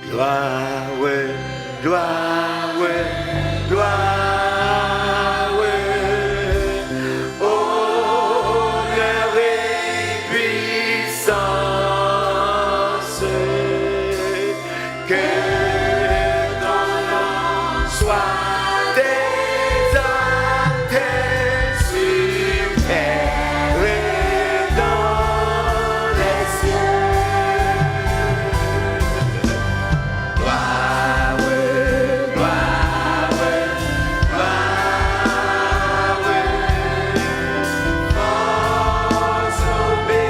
Gloire, ouais, gloire, ouais, gloire, ouais. Honneur et puissance. Que ton nom soit exalté sur terre et dans les cieux. Gloire, ouais, gloire, ouais, gloire, ouais. Force, obéissance.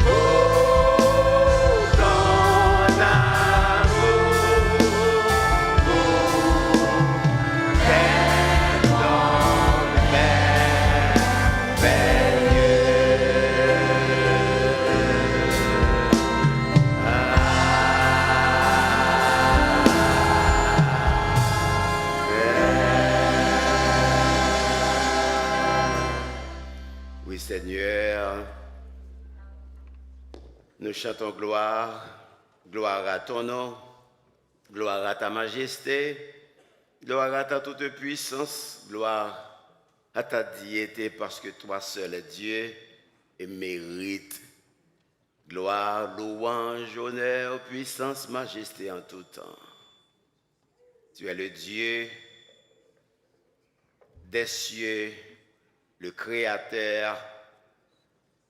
Oh, ton amour, est donc merveilleux. Oui, Seigneur, nous chantons gloire, gloire à ton nom, gloire à ta majesté, gloire à ta toute puissance, gloire à ta diété, parce que toi seul es Dieu et mérite gloire, louange, honneur, puissance, majesté en tout temps. Tu es le Dieu des cieux, le créateur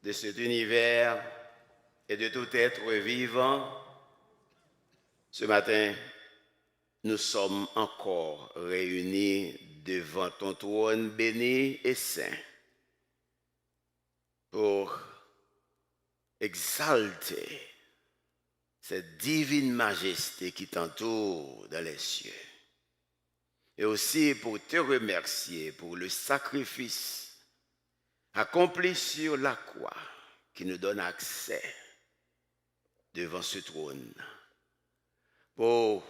de cet univers et de tout être vivant. Ce matin, nous sommes encore réunis devant ton trône béni et saint pour exalter cette divine majesté qui t'entoure dans les cieux. Et aussi pour te remercier pour le sacrifice accompli sur la croix qui nous donne accès devant ce trône pour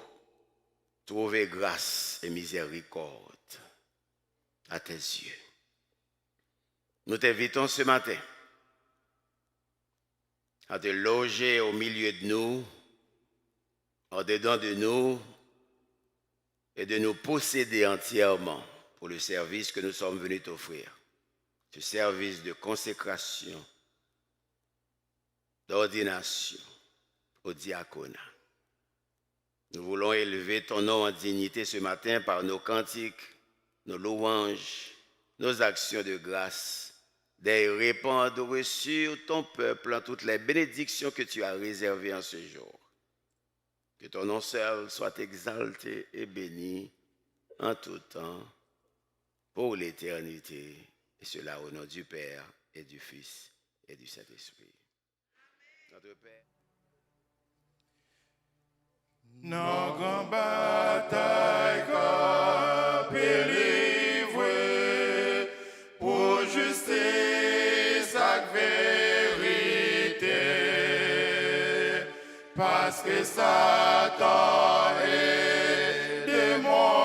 trouver grâce et miséricorde à tes yeux. Nous t'invitons ce matin à te loger au milieu de nous, en dedans de nous, et de nous posséder entièrement pour le service que nous sommes venus t'offrir. Ce service de consécration, d'ordination au diaconat. Nous voulons élever ton nom en dignité ce matin par nos cantiques, nos louanges, nos actions de grâce, des répandre sur ton peuple en toutes les bénédictions que tu as réservées en ce jour. Que ton nom seul soit exalté et béni en tout temps, pour l'éternité, et cela au nom du Père et du Fils et du Saint-Esprit. Notre Père. Nos grandes batailles qu'a livrées pour justice et vérité, parce que Satan est démon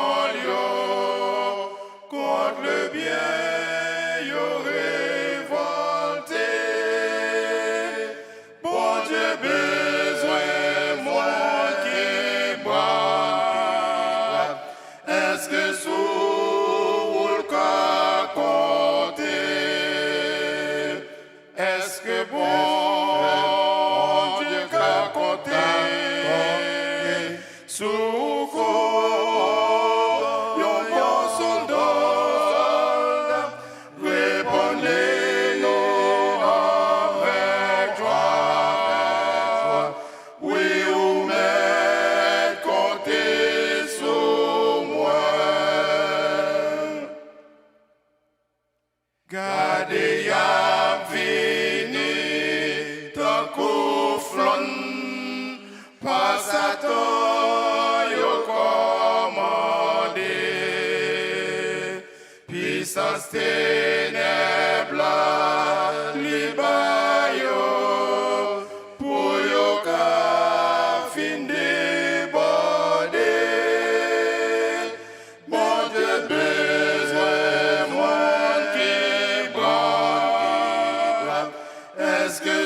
contre le bien, yo révolté. Bon Dieu besoin moi qui brave. Est-ce que sous le cas compter? Est-ce que bon Dieu qu'a compter? Sous quoi yon bon soldat, répondez-nous avec joie. Oui, ou met compter sur moi. Gardez y'a vini tant qu'au flon, pas Satan yo commandé. Puissance ténèbres li ba yo, pour yo ka fin déborder. Bon Dieu besoin monde qui brave. Est-ce que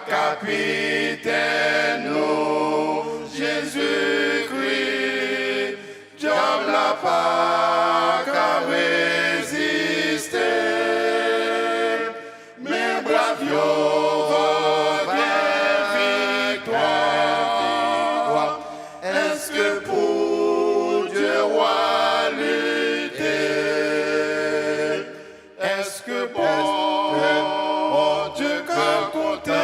Capitaine, nous, Jésus-Christ, diable n'a pas qu'à résister, mais bravio vers victoire. Est-ce que pour Dieu roi lutter? Est-ce que bon Dieu qu'a compté?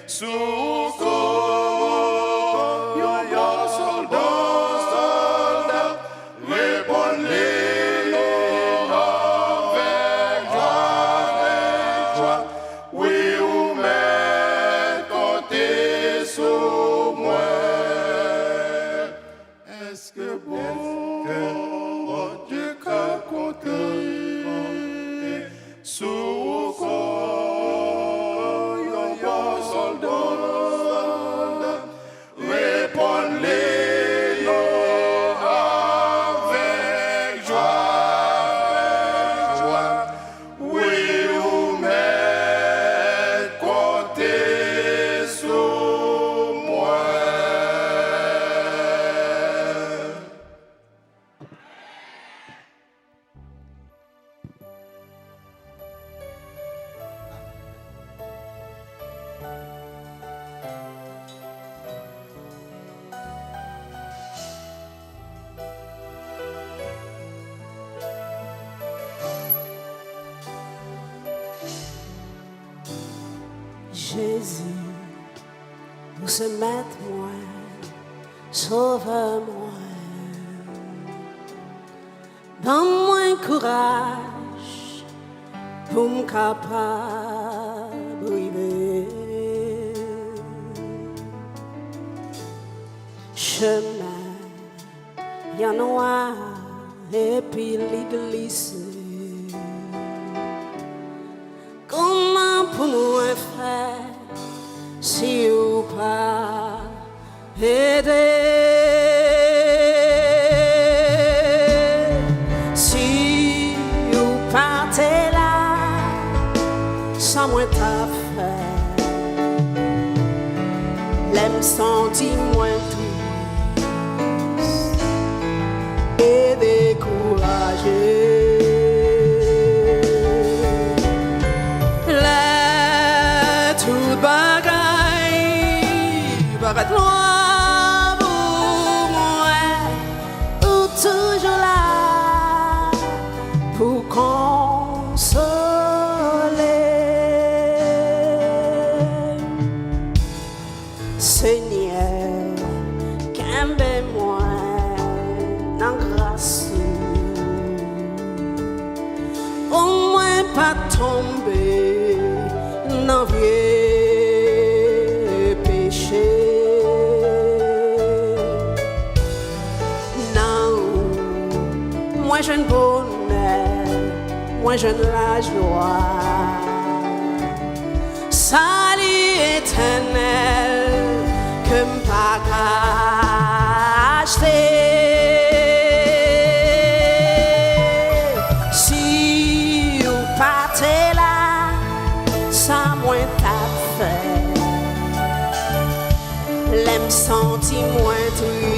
Secours, yo soldat, répondez avec joie. Oui, ou mais comptez sur moi. Est-ce que bon Dieu qu'a compté? Secours, yo soldat, répondez avec joie. Oui, ou mais comptez sur moi. Jésus, pour se mettre moi, sauve-moi. Donne-moi courage pour me capable d'arriver. Chemin, bien noir et puis l'église. Comment pour nous faire si ou pas aider? Si ou pas t'es là, sans moi t'as fait, l'aime senti moins tous et découragé. Arrête loin pour moi, ou toujours là pour consoler. Seigneur, qu'aime-moi dans grâce, au moins pas tomber dans vieux péché. Moi je ne bonheur, moi je ne la joie. Salut éternel, que m'pas acheter. Si ou pas t'es là, ça moins t'a fait. L'aime senti moins triste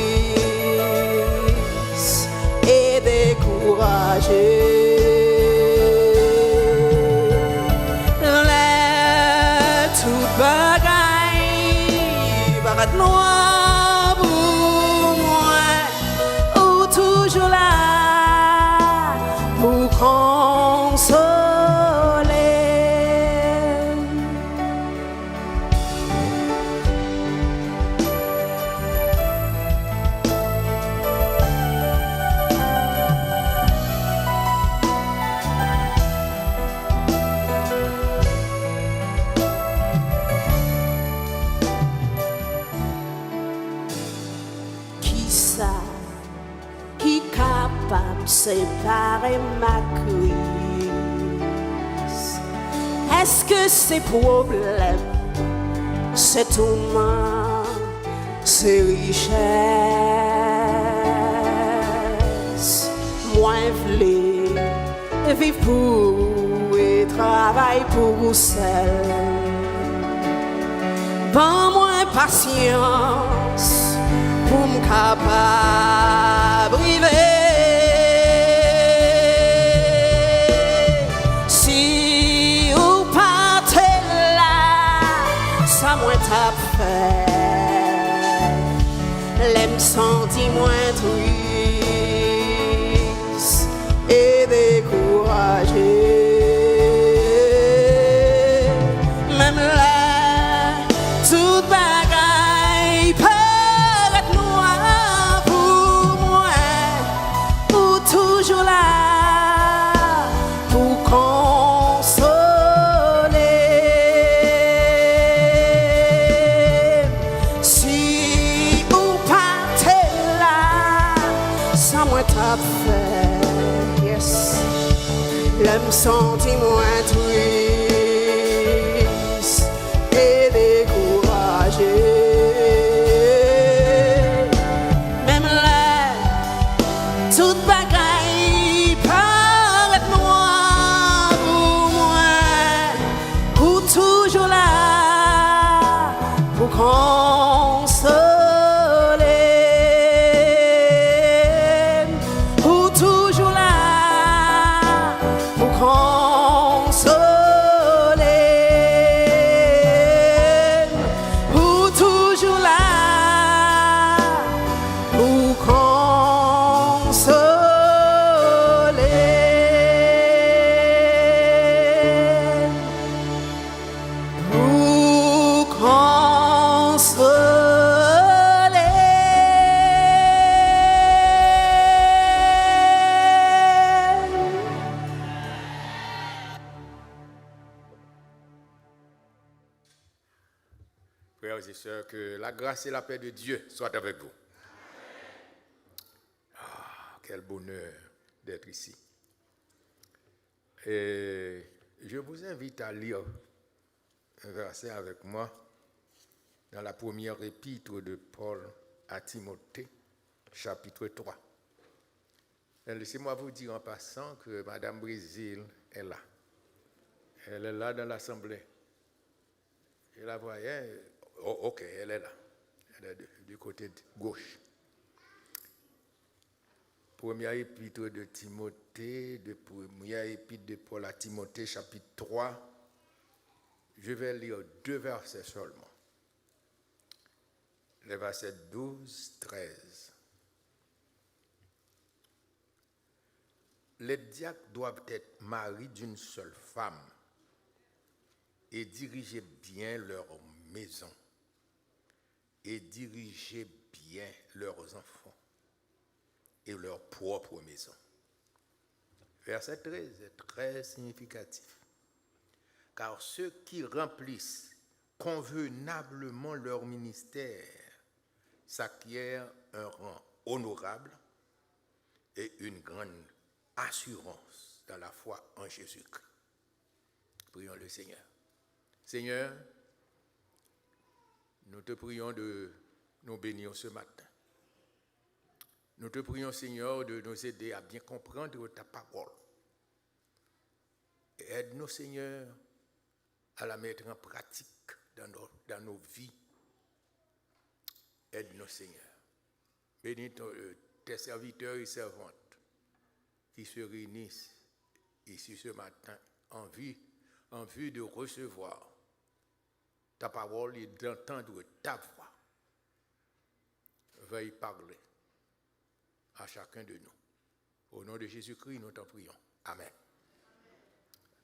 et découragé. Les tout bagaille, barate noire pour moi, ou toujours là pour consoler. réparer ma crise? Est-ce que ces problèmes, ces tourments, ces richesses, moi v'lais vivre pour et travailler pour celle? Ban moi patience pour me capable vivre. Si ou partez là, ça moi t'a fait. L'aime senti moins triste et découragé. Même là, toute bagaille paraît noire pour moi, ou toujours là pour consoler. Si ou partez là, ça moi t'a fait, yes. L'homme senti moins triste et découragé. Même là, toute bagaille paraît noire pour moi, ou toujours là pour consoler, ou toujours là pour consoler, ou toujours là pour Frères et sœurs, que la grâce et la paix de Dieu soient avec vous. Ah, quel bonheur d'être ici. Et je vous invite à lire un verset avec moi dans la première épître de Paul à Timothée, chapitre 3. Et laissez-moi vous dire en passant que Madame Brésil est là. Elle est là dans l'assemblée. Je la voyais. Oh, ok, elle est là. Elle est du côté gauche. Première épître de Timothée, première épître de Paul à Timothée, chapitre 3. Je vais lire 2 versets seulement. Les versets 12, 13. Les diacres doivent être maris d'une seule femme et diriger bien leur maison et diriger bien leurs enfants et leur propre maison. Verset 13 est très significatif. Car ceux qui remplissent convenablement leur ministère s'acquièrent un rang honorable et une grande assurance dans la foi en Jésus-Christ. Prions le Seigneur. Seigneur, nous te prions de nous bénir ce matin. Nous te prions, Seigneur, de nous aider à bien comprendre ta parole. Et aide-nous, Seigneur, à la mettre en pratique dans nos vies. Aide-nous, Seigneur. Bénis tes serviteurs et servantes qui se réunissent ici ce matin en vue de recevoir ta parole et d'entendre ta voix. Veuille parler à chacun de nous. Au nom de Jésus-Christ, nous t'en prions. Amen.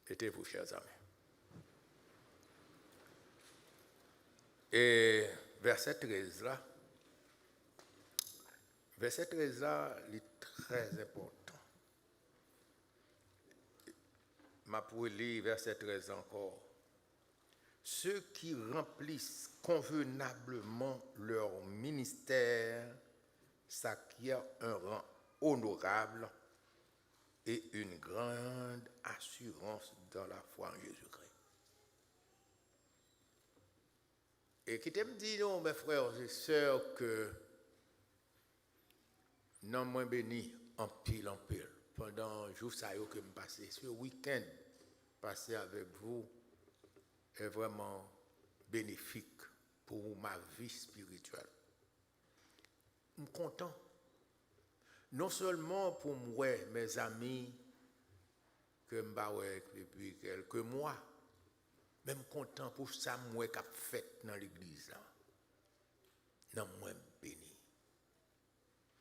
Mettez-vous, chers amis. Et verset 13 là, il est très important. Ma pour lire verset 13 encore. Ceux qui remplissent convenablement leur ministère s'acquièrent un rang honorable et une grande assurance dans la foi en Jésus-Christ. Et qui t'aime dit, non, mes frères et sœurs, que non moins béni en pile, pendant jour ça y est que me passer, ce week-end passé avec vous est vraiment bénéfique pour ma vie spirituelle. Je suis content, non seulement pour moi, mes amis, que je suis depuis quelques mois, mais je suis content pour ça moi qui a fait dans l'église. Non, moi béni.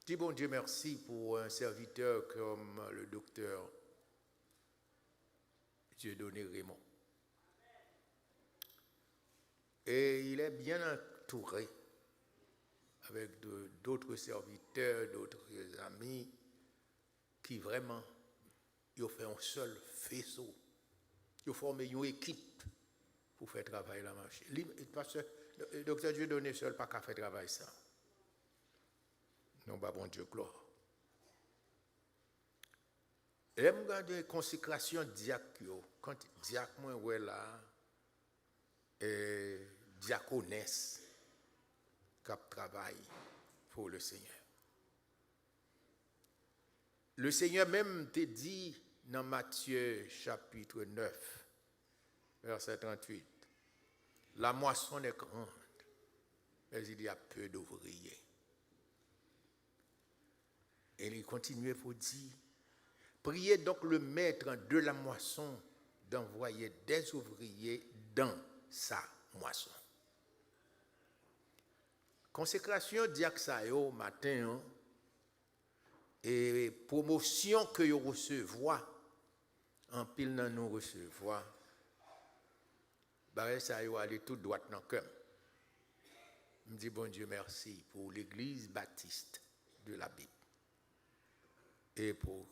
Dis bon Dieu merci pour un serviteur comme le docteur Dieudonné Raymond. Et il est bien entouré avec d'autres serviteurs, d'autres amis qui vraiment ont fait un seul faisceau. Ils ont formé une équipe pour faire travailler la machine. Parce que le docteur Dieudonné seul pas qu'à faire travailler ça. Non, pas bon Dieu, gloire. Et je regarde consécration diacre, quand diacre, moi, ouais là, et diaconesse, qui travaille pour le Seigneur. Le Seigneur même te dit dans Matthieu chapitre 9, verset 38, la moisson est grande, mais il y a peu d'ouvriers. Et il continuait pour dire, priez donc le maître de la moisson d'envoyer des ouvriers dans sa moisson. Consécration diacre ça yo matin et promotion que yo recevoir en pile dans nous recevoir. Bah ça yo aller tout droit dans cœur. Me dit bon Dieu merci pour l'église baptiste de la Bible. Et pour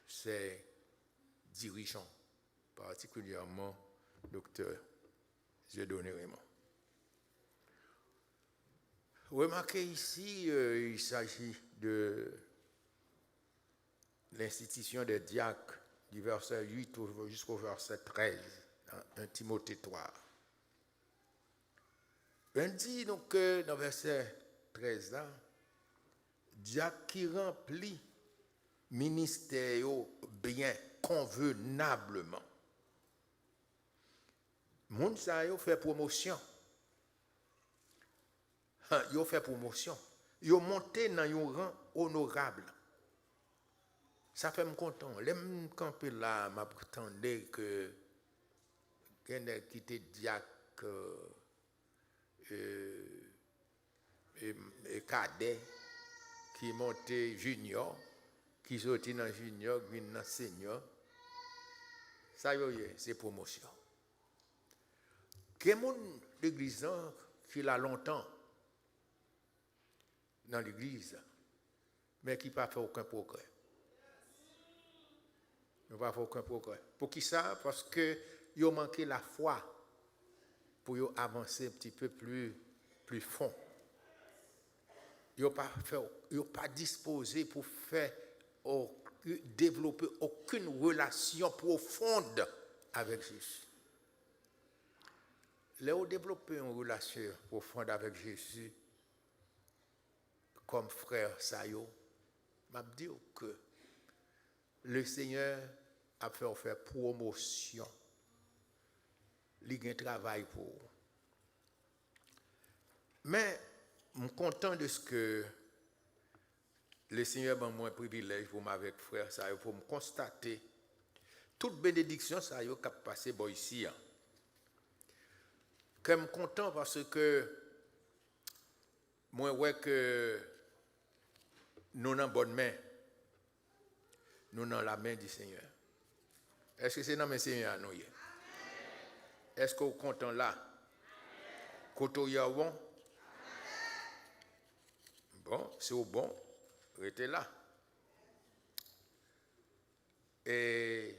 ses dirigeants, particulièrement docteur Dieudonné Raymond. Remarquez ici, il s'agit de l'institution des diacres du verset 8 jusqu'au verset 13, dans 1 Timothée 3. On dit donc que dans le verset 13 là, diacre qui remplit ministère bien convenablement. Moun sa yo fait promotion. Yo fait promotion. Yo monté dans un rang honorable. Ça fait me content. L'aime camper là, m'a prétendé que quelqu'un qui était diacre et cadet qui monté junior qui sorti dans junior, qui dans senior, ça y est, c'est promotion. Quel monde l'église qui l'a longtemps dans l'église, mais qui n'a pas fait aucun progrès. Il n'a pas fait aucun progrès. Pour qui ça? Parce que il a manqué la foi pour avancer un petit peu plus fond. Il n'a pas disposé pour faire développer aucune relation profonde avec Jésus. Là où développer une relation profonde avec Jésus, comme frère Sayo, m'a dit que le Seigneur a fait faire promotion. Il y a un travail pour. Mais je suis content de ce que le Seigneur m'a moins privilège pour m'avec frère Sayo, pour me constater toute bénédiction Sayo qui a passé ici. Je suis content parce que moi, ouais que nous sommes en bonne main. Nous sommes dans la main du Seigneur. Est-ce que c'est dans le Seigneur à nous? Est-ce que vous êtes content là? Côté bon? Bon, c'est au bon. Restez là. Et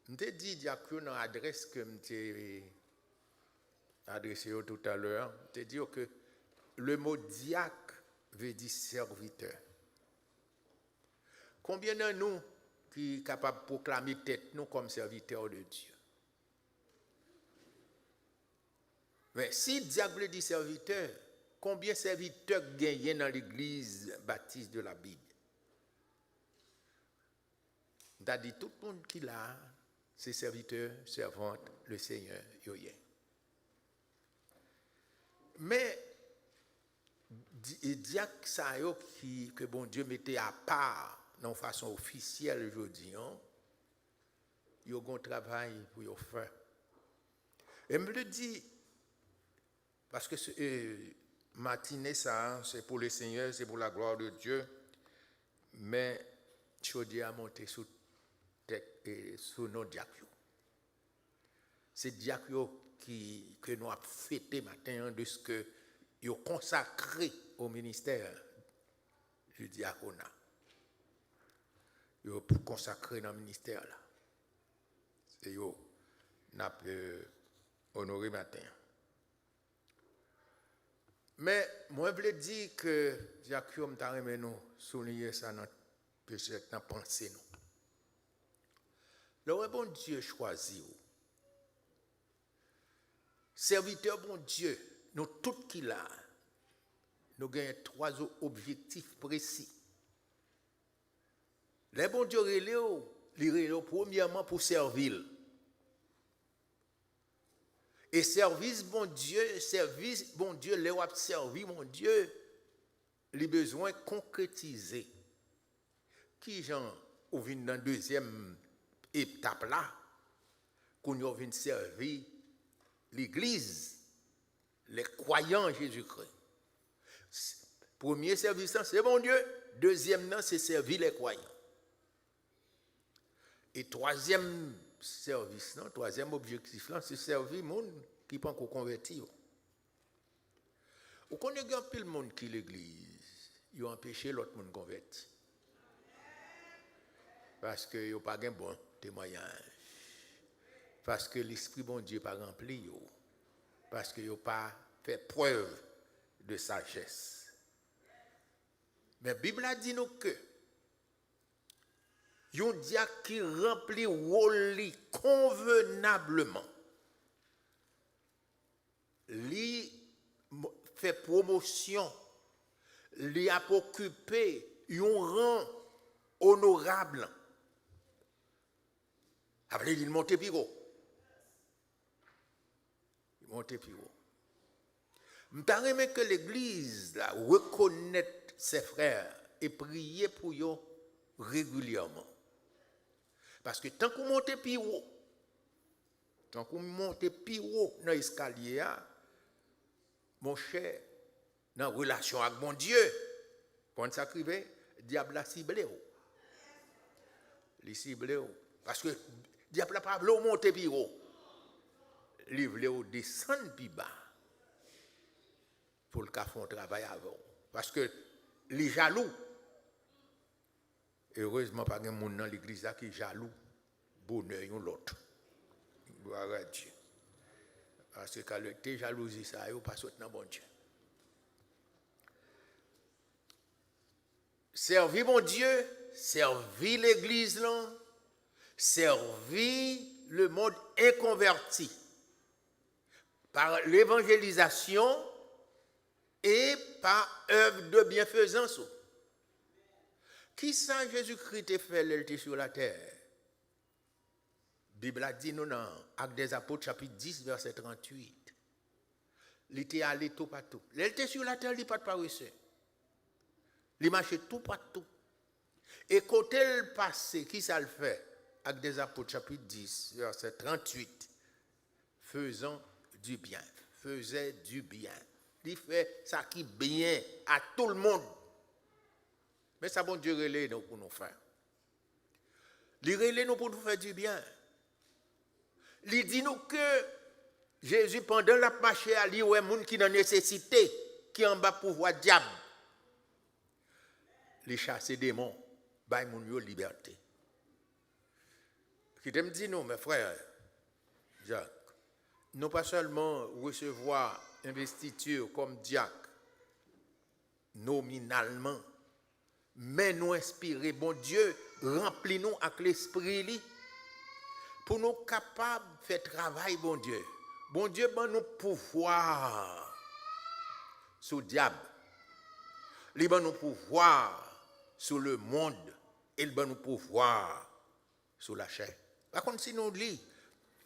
je t'ai dit, diacre, dans l'adresse que je t'ai adressée tout à l'heure, je t'ai dit que le mot diacre veut dire serviteur. Combien de nous qui sommes capables de proclamer tête nous comme serviteurs de Dieu? Mais si diable dit serviteur, combien de serviteurs gagnent dans l'église baptiste de la Bible? On a dit tout le monde qui l'a, c'est serviteur, servante, le Seigneur, yoye. Mais diacre ça que bon Dieu mettait à part de façon officielle aujourd'hui, il y a un travail pour y faire. Et me le dit parce que matinée ça c'est pour le Seigneur, c'est pour la gloire de Dieu, mais Chaudier a monté sous nos diacres. C'est diacres que nous avons fêté matin de ce que ils ont consacré au ministère du diaconat. Ils ont consacré dans le ministère là. Et ils ont honoré matin. Mais moi je veux dire que diacre t'a remis nous souligner ça dans peut-être dans pensée nous. Le bon Dieu choisit vous. Serviteur bon Dieu, nous tout qui là, nous gagnons 3 objectifs précis. Le bon Dieu relève premièrement pour servir. Et service bon Dieu, les wap servi mon Dieu, les besoins concrétisés. Qui j'en ou vient dans deuxième étape là, qu'on y vient servir l'église, les croyants en Jésus-Christ. Premier service, c'est mon Dieu. Deuxième, c'est servir les croyants. Et troisième service, troisième objectif, c'est servir les gens qui ne sont pas convertis. Vous connaissez un peu le monde qui l'église, ils ont empêché l'autre monde converti. Parce qu'ils n'ont pas de bon témoignage. Parce que l'Esprit bon Dieu n'est pas rempli. Parce qu'ils n'ont pas fait preuve de sagesse. Mais la Bible a dit nous que yon diacre qui remplit rôle convenablement. Li fait promotion, li a occupé yon rang honorable. Après il monte plus haut. Il monte plus haut. M'ta que l'église là reconnaître ses frères et prier pour eux régulièrement. Parce que tant qu'on monte plus haut, dans l'escalier, mon cher, dans la relation avec mon Dieu, quand ça crive, le diable a ciblé. Il ciblé. Parce que le diable n'a pas voulu monter plus haut. Il voulait descendre plus bas. Pour le faire un travail avant. Parce que les jaloux, heureusement, pas de monde dans l'église qui est jaloux, bonheur ou l'autre. Gloire à Dieu. Parce que quand tu es jalousie, ça ne pas sauter dans bon Dieu. Servir mon Dieu, servir l'église, servir le monde inconverti par l'évangélisation et par œuvre de bienfaisance. Qui ça Jésus-Christ a fait l'élité sur la terre? La Bible a dit nous dans Actes des Apôtres chapitre 10 verset 38. Il était allé tout partout. L'élité sur la terre, il n'est pas de paresseux. Il marchait tout partout. Et côté le passé, qui ça le fait? Actes des Apôtres chapitre 10 verset 38. Faisant du bien. Faisait du bien. Il fait ça qui est bien à tout le monde. Mais ça bon Dieu relève nous pour nous faire. Il relève nous pour nous faire du bien. Il dit nous que Jésus pendant la marche à lui ouais monde qui dans nécessité, qui en bas pouvoir diable. Les chasser démons, bay moun yo liberté. Qui te me dit nous mes frères Jacques, non pas seulement recevoir investiture comme diacre nominalement, mais nous inspirer, bon Dieu, remplis-nous avec l'esprit li, pour nous capables de faire travail, bon Dieu. Bon Dieu, ben nous pouvoir sur le diable. Il ben nous pouvoir sur le monde. Et il ben nous pouvoir sur la chair. Par contre, si nous lisons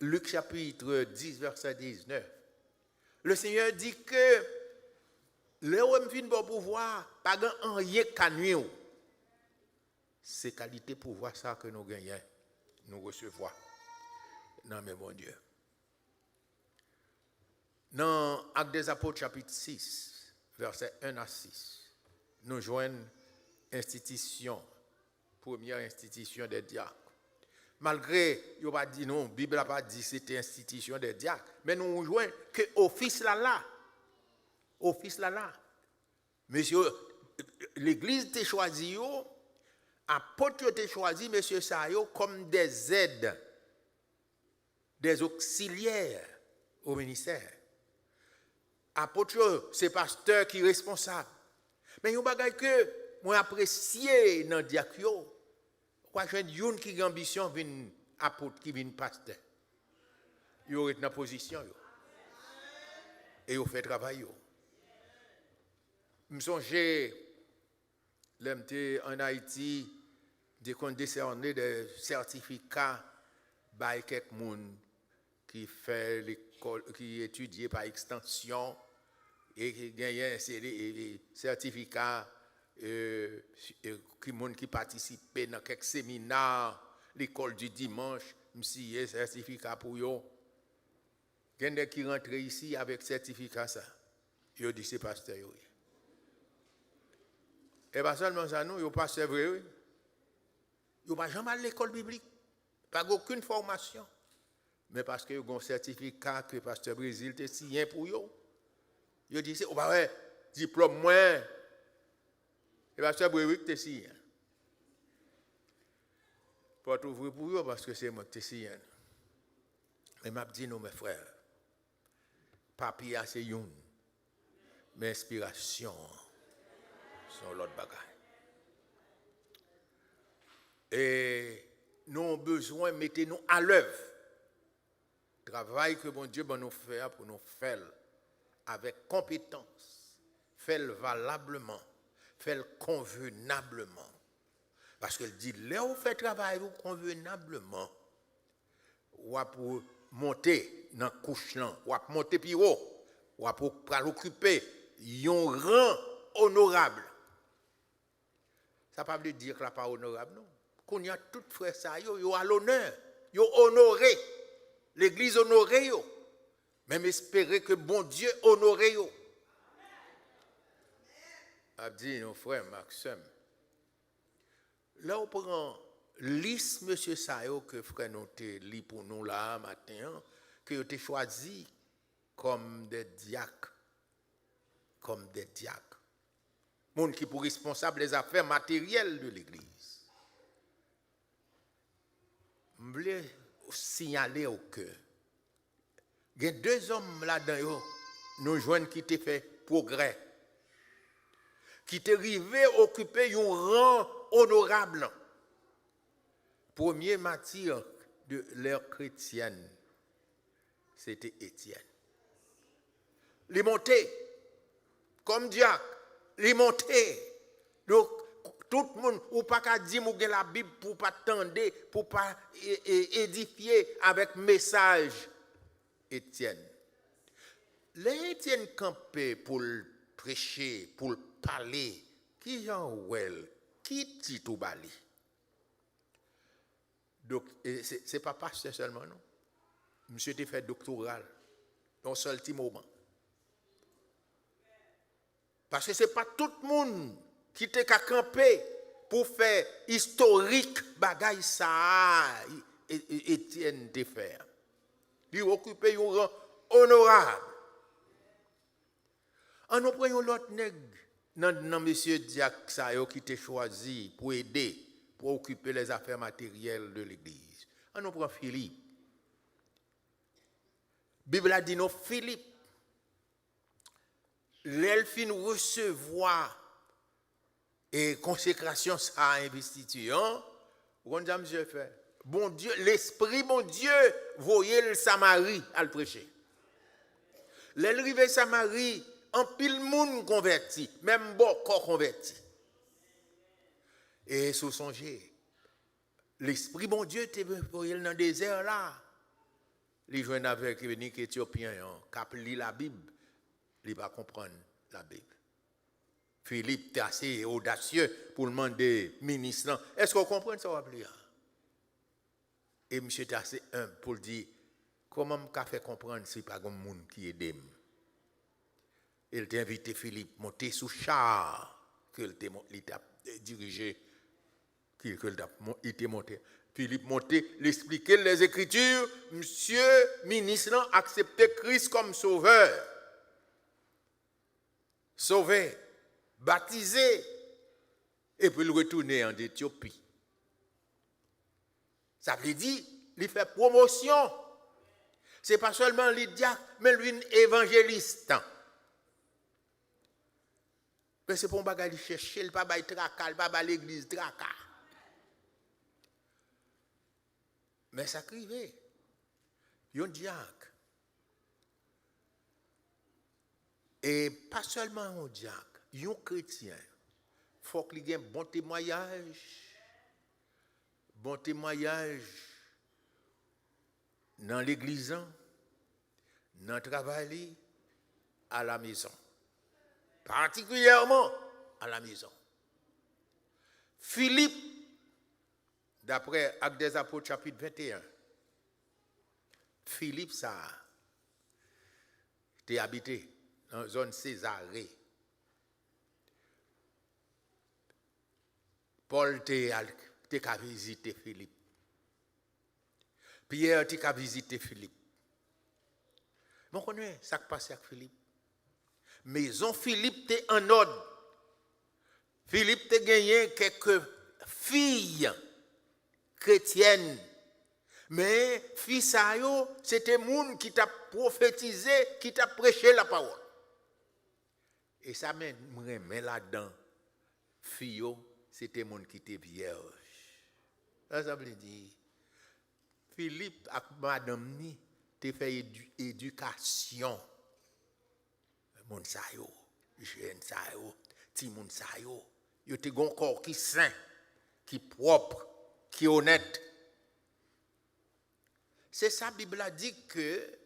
Luc chapitre 10, verset 19, le Seigneur dit que le homme fin bon pouvoir, pas grand rien qu'à nuire. C'est qualité pouvoir ça que nous gagnons, nous recevons. Non, mais bon Dieu. Dans Actes des Apôtres, chapitre 6, versets 1 à 6, nous joignons institution, première institution des diacres. Malgré, il n'a pas dit non, la Bible n'a pas dit que c'était institution des diacres, mais nous joignons que office là. Office là. Monsieur, l'église t'a choisi, apôtre t'a choisi, monsieur Sayo, comme des aides, des auxiliaires au ministère. Apôtre, c'est pasteur qui est responsable. Mais il y a un bagage que moi apprécié dans le diacre. Quoi, j'ai une qui a ambition de apôtre qui vient pasteur. Il est dans la position. Et il fait travail. Je me songe, l'MT en Haïti, de décerner des certificats par quelqu'un qui fait l'école, qui étudie par extension et qui gagne un certificat qui participe dans quelques séminaires, l'école du dimanche, il y a un certificat pour eux. Il y a des gens qui rentrent ici avec certificat ça. Ils disent c'est pasteur. Et pas seulement ça, non, ils ne sont pas vrai. Ils n'ont pas jamais à l'école biblique. Pas aucune formation. Mais parce qu'ils ont un certificat que le pasteur Brésil te signé pour eux. Ils disent, oh bah ouais, diplôme moins. Le pasteur Brésil te signé. Pas ouvrir pour eux parce que c'est moi qui te signé. Mais m'a dit non mes frères. Papier c'est une. Mais inspiration sont l'autre bagaille. Et nous avons besoin de mettre nous à l'œuvre. Travail que bon Dieu va nous faire pour nous faire avec compétence, faire valablement, faire convenablement. Parce qu'il dit, là où vous faites travail convenablement, ou pour monter dans la couche, ou pour monter plus haut, ou pour occuper un rang honorable. Ça ne veut pas dire que ce n'est pas honorable, non. Qu'on y a tout frère ça, yo à l'honneur, yo honoré. L'église honoré yo. Même espérer que bon Dieu honoré yo. A dit nos frères Maxime. Là on prend liste monsieur Sayo que frère nous te lit pour nous là matin que tu choisi comme des diacres. Comme des diacres. Monde qui pour responsable des affaires matérielles de l'église. Je voulais signaler au cœur. Il y a deux hommes là-dedans, nous joignent qui t'ont fait progrès. Qui t'ont arrivé à occuper un rang honorable. Premier martyr de l'ère chrétienne, c'était Étienne. Il est monté comme diacre. Il est monté. Donc, tout le monde, ou pas qu'à dire que la Bible pour pas tendre, pour pas édifier avec message Étienne. L'Étienne campé pour le prêcher, pour le parler, qui Jean Well, qui Tito Bali. Donc, c'est pas pasteur seulement, non. Monsieur a fait doctoral, dans seul petit moment. Parce que ce n'est pas tout le monde qui était qu'à camper pour faire historique bagaille ça Étienne te faire. Il occupait un rang honorable. En nous prenons l'autre nègre dans monsieur Diac Sayo qui t'a choisi pour aider, pour occuper les affaires matérielles de l'église. En nous prenons Philippe. La Bible a dit non Philippe. L'elfine recevoir Et consécration, ça a investiture. Vous comprenez, monsieur fait? Bon Dieu, l'Esprit, bon Dieu, voyait le Samarie à le prêcher. L'arrivée Samarie, en pile monde converti, même bon corps converti. Et sous songer, l'Esprit, bon Dieu, te voyait dans le désert là. Les jeunes avec un Éthiopien qui lit la Bible, il ne va pas comprendre la Bible. Philippe était assez audacieux pour demander ministre. Est-ce qu'on comprend ça? Et M. était assez humble pour dire comment je fait comprendre si pas un monde qui aide. Il t'a invité Philippe à monter sous char qu'il t'a dirigé, qu'il t'a monté. Philippe monté, l'expliquer les Écritures, monsieur ministre a accepté Christ comme sauveur. Sauvé, baptisé, et puis il retourner en Éthiopie. Ça veut dire, il fait promotion. Ce n'est pas seulement le diacre, mais lui, un évangéliste. Mais c'est pour un bagage chercher, il ne pas tracas, il ne pas l'église tracas. Mais ça crivait. Un diacre. Et pas seulement un diacre, un chrétien. Il faut qu'il ait un bon témoignage. Bon témoignage dans l'église, dans le travail, à la maison. Particulièrement à la maison. Philippe, d'après Actes des Apôtres, chapitre 21, Philippe, ça était habité dans la zone Césarée. Paul t'a visité Philippe. Pierre t'a visité Philippe. Mais on connaît ça qui passe avec Philippe. Maison Philippe t'es en ordre. Philippe t'a gagné quelques filles chrétiennes. Mais filles ça yo, c'était monde qui t'a prophétisé, qui t'a prêché la parole. Et ça me remet là-dedans. Filles c'était monde qui était vierge. Ça veut dire Philippe et madame ni te fait éducation. Moun sa yo, jeune sa yo, ti moun sa yo, yo te gon corps qui sain, qui propre, qui honnête. C'est ça la Bible a dit que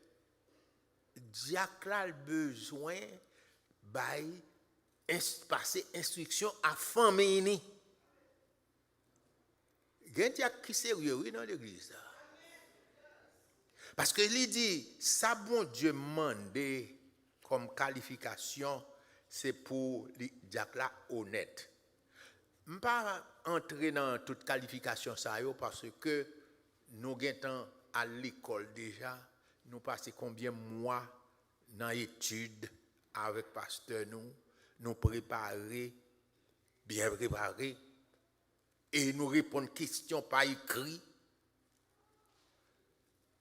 diacre a besoin de passer instruction à famille. Il y a un diacre qui est sérieux dans l'église. Parce que il dit, ça bon Dieu mandé comme qualification, c'est pour les diacres honnêtes. Je ne vais pas entrer dans toute qualification ça parce que nous avons à l'école déjà, nous passons combien de mois dans l'étude avec le pasteur, nous préparer, bien préparer, et nous répondre questions par écrit.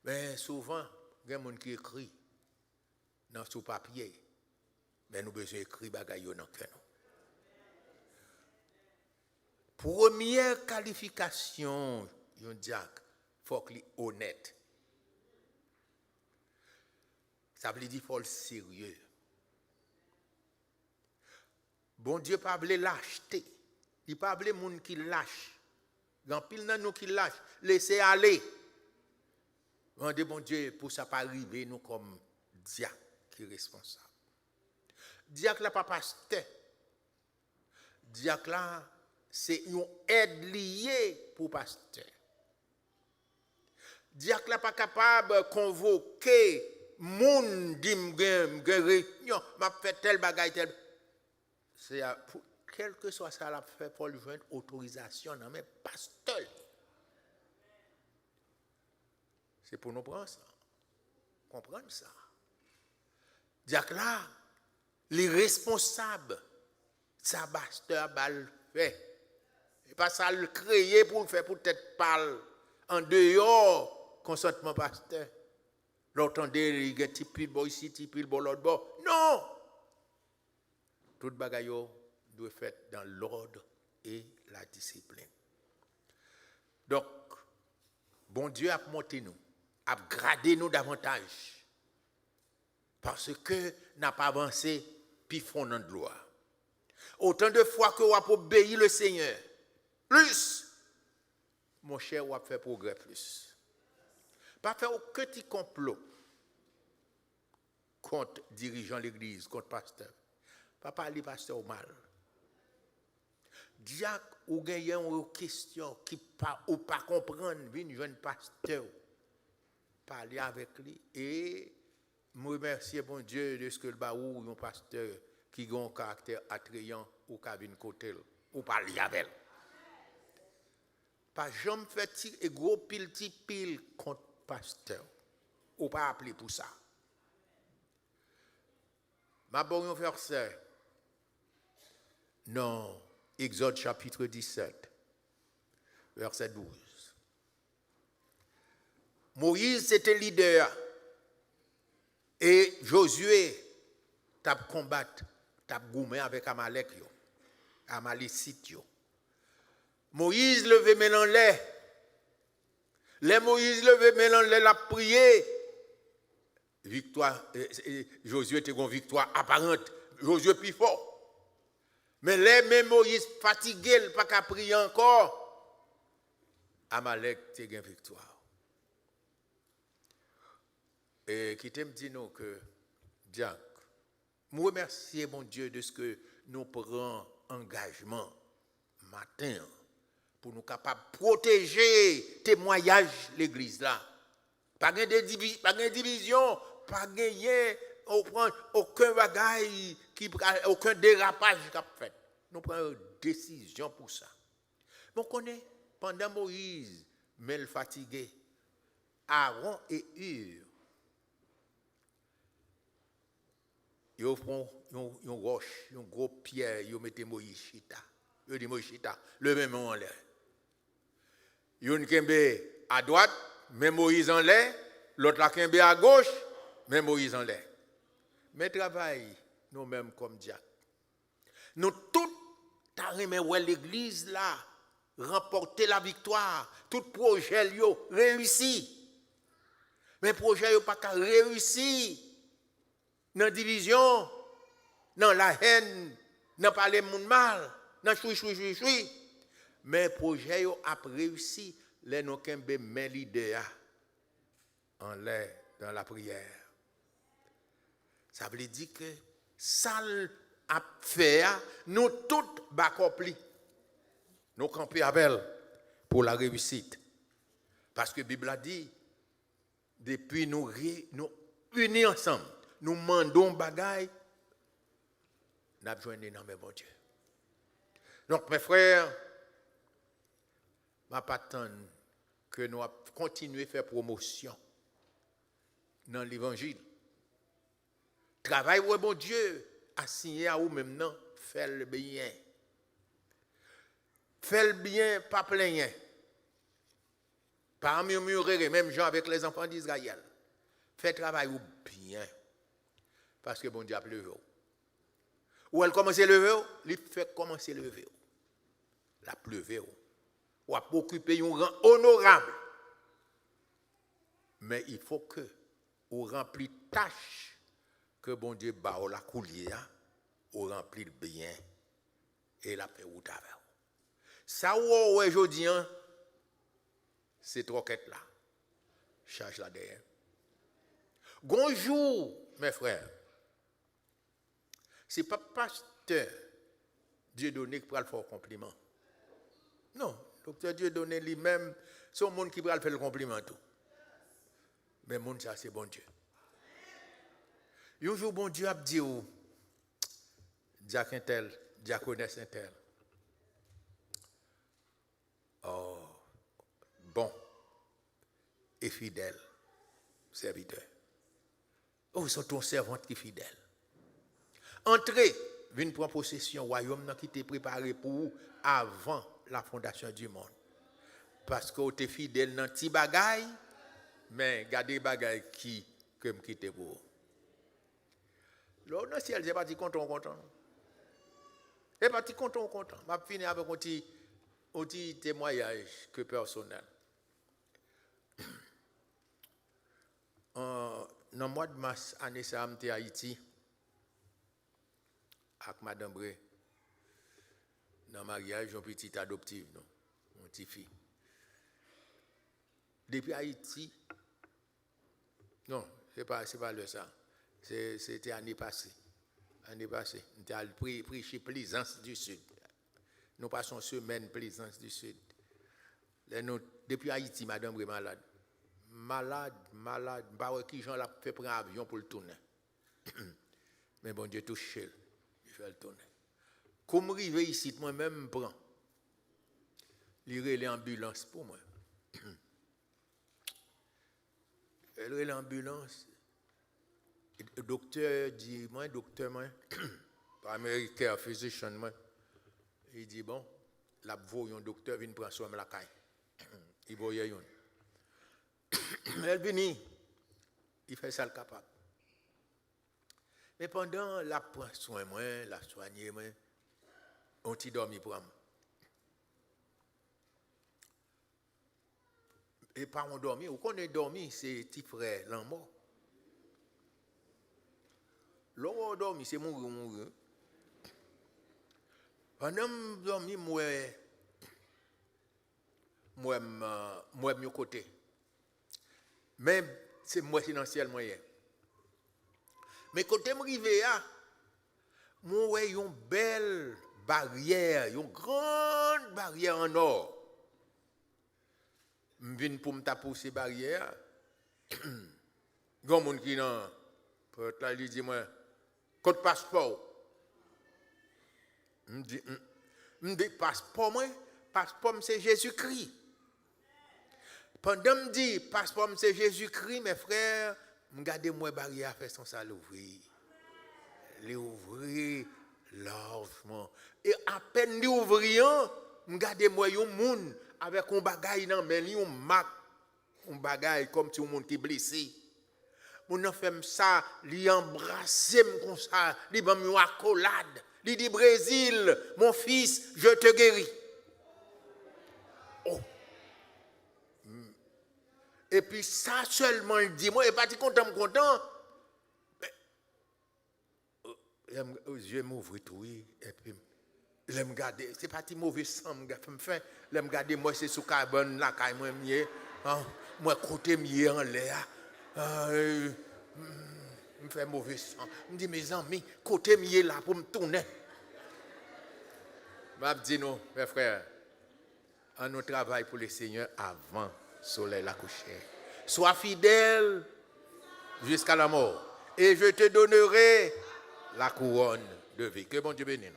Mais souvent, il y a des gens qui écrivent dans ce papier, mais nous avons besoin d'écrire des choses dans le cœur. Première qualification, un diacre, il faut qu'il soit honnête. Ça veut dire qu'il faut être sérieux. Bon Dieu, pas de lâcheté. Il ne pas de gens qui lâchent. Il y a pile de nous qui lâchent. Laissez aller. Rendez bon Dieu pour ça pas arriver nous comme diacre qui est responsable. Diacre là pas pasteur. Diacre là c'est une aide liée pour pasteur. Diacre là pas capable de convoquer moun di réunion m'a fait tel bagay tel. C'est quel que soit ça la fait pour lui joindre autorisation dans mes pasteurs. C'est pour nous prendre ça. Comprendre ça. Diacre là, les responsables, ça pasteur bal fait. Et pas ça le créer pour le faire peut-être parler en dehors consentement pasteur. L'entendez, il y a petit pile bon ici, petit pile bon l'autre bord. Non! Tout bagaille doit être fait dans l'ordre et la discipline. Donc, bon Dieu a monté nous, a gradé nous davantage. Parce que n'a pas avancé, puis fond dans de gloire. Autant de fois que vous avez obéi le Seigneur, plus, mon cher, vous avez fait progrès plus. Pas faire aucun petit complot contre dirigeant l'église, contre pasteur. Pas parler pasteur au mal. Diacre ou gagnez une question qui pas ou pas comprendre, vient jeune pasteur. Parler avec lui et me remercier bon Dieu de ce que le baou un pasteur qui a un caractère attrayant ou qui a une côté ou parler avec elle. Pas jamais fait et gros pile contre pasteur. Ou pas appeler pour ça. Ma bon verset. Non, Exode chapitre 17, verset 12. Moïse c'était leader et Josué t'a combattu, t'a goumé avec Amalek yo, Amalécite yo. Moïse levé maintenant les Moïse levé maintenant la prié. Victoire, Josué était une victoire apparente. Josué plus fort. Mais les mêmes Moïse fatigué, pas qu'à prier encore. Amalek a une victoire. Et qui t'aime dit nous que, Diacre, nous remercions mon Dieu de ce que nous prenons engagement matin pour nous capables de protéger témoignage l'église là. Pas de division, pas de aucun bagaille, aucun dérapage qu'a fait. Nous prenons une décision pour ça. Mais on connaît, pendant Moïse, mais le fatigué, Aaron et Hur, ils font une roche, une grosse pierre, ils mettent Moïse chita. Ils disent Moïse chita, le même en l'air. Ils ont à droite, mais Moïse en l'air, l'autre la kembe à gauche, mais Moïse en l'air. Mais travail, nous-mêmes comme diacres. Nous tous, l'église là, remporter la victoire, tout projet yo réussi. Mais projet yo pas qu'à réussir dans la division, dans la haine, dans parler monde mal, dans choui. Mais projet yo a réussi, les nous kembe men leader en l'air dans la prière. Ça veut dire que ça a fait, nous tous accomplis. Nous camper avec elle pour la réussite. Parce que la Bible a dit, depuis nous unis ensemble, nous mandons bagaille, nous avons joint dans mes bon Dieu. Donc mes frères, je ne pas attendre que nous continuions à faire promotion dans l'évangile. Travail où bon Dieu a signé à vous maintenant, faites le bien. Faites le bien, pas plaigner. Pas murmurer, même gens avec les enfants d'Israël. Faites travail ou bien. Parce que bon Dieu a levé. Ou elle commence à lever, il fait commencer à lever. La pleuver. Ou à occuper un rang honorable. Mais il faut que vous remplissiez tâche que bon Dieu bat la coulière, ou remplit le bien et la paix ou avec. Ça ou aujourd'hui, c'est trop quête là. Charge là derrière. Bonjour, mes frères. Ce n'est pas pasteur Dieu donné qui va le faire compliment. Non, docteur Dieu donné lui-même, c'est un monde qui va le faire le compliment tout. Mais monde ça c'est bon Dieu. Un jour bon Dieu a dit au diacre intel, diaconesse intel. Oh, bon et fidèle serviteur. Oh, c'est ton servante qui est fidèle. Entrez, venez prendre possession du royaume qui était préparé pour vous avant la fondation du monde. Parce que vous êtes fidèle dans petit bagaille, mais gardez bagaille qui que me quitte pour vous. Là, dans le ciel, je n'ai pas dit content. Et parti content. M'a fini avec un petit témoignage que personnel. Dans le mois de mars, année ça, j'étais à Haïti avec Madame Bré. Dans le mariage, j'ai une petite adoptive, non, une petite fille. Depuis Haïti, non, c'est pas le ça. C'était l'année passée. J'étais allé prêcher Plaisance du Sud. Nous passons semaine Plaisance du Sud. Depuis Haïti, Madame Bré malade. Malade. Bah qui Jean l'a fait prendre un avion pour le tourner. Mais bon Dieu touche, il fait le tourner. Comme arrivé ici, moi-même je prends. Lire l'ambulance pour moi. Elle l'ambulance. Le docteur dit, docteur, américain, physicien, il dit, bon, la voie, un docteur vient prendre soin de la caille. Il voyait une. Elle vient, il fait ça le capable. Mais pendant la prend soin, la soigner, on t'y dormi pour moi. Et pas on dormi, ou qu'on est dormi, c'est petit frère, l'amour. L'on dormi, c'est mourir. Pendant que je dormi, moi, mieux côté. Même c'est moi financièrement moyen. Mais côté m'rivé moi une belle barrière, une grande barrière en or. M'vinn pour me taper ces barrières. Gon moun qui nan peut là lui dit moi code passeport. M'dit passeport c'est Jésus-Christ. Pendant me dit passeport c'est Jésus-Christ mes frères, m'gardez moi barrière fait son ça l'ouvrir. L'ouvrir largement et à peine l'ouvrir, m'gardez moi un monde avec un bagage dans mais li un marque un bagage comme si un monde qui blessé. Mon en fait ça, li embrasser comme ça, li ban une accolade, li dit Brésil, mon fils, je te guéris. Oh. Et puis ça seulement il dit moi et pas content. Je m'ouvre tout et puis je me garde, c'est pas si mauvais sang me fait, je me garde moi c'est sous carbone là caille moi mieux, moi côté mieux en l'air. Me fait mauvais sang. Me dit mes amis, côté mieux là pour me tourner. M'a dit non, mes frères, on nous travaille pour le Seigneur avant soleil la coucher. Sois fidèle jusqu'à la mort et je te donnerai la couronne de vie. Que bon Dieu bénisse.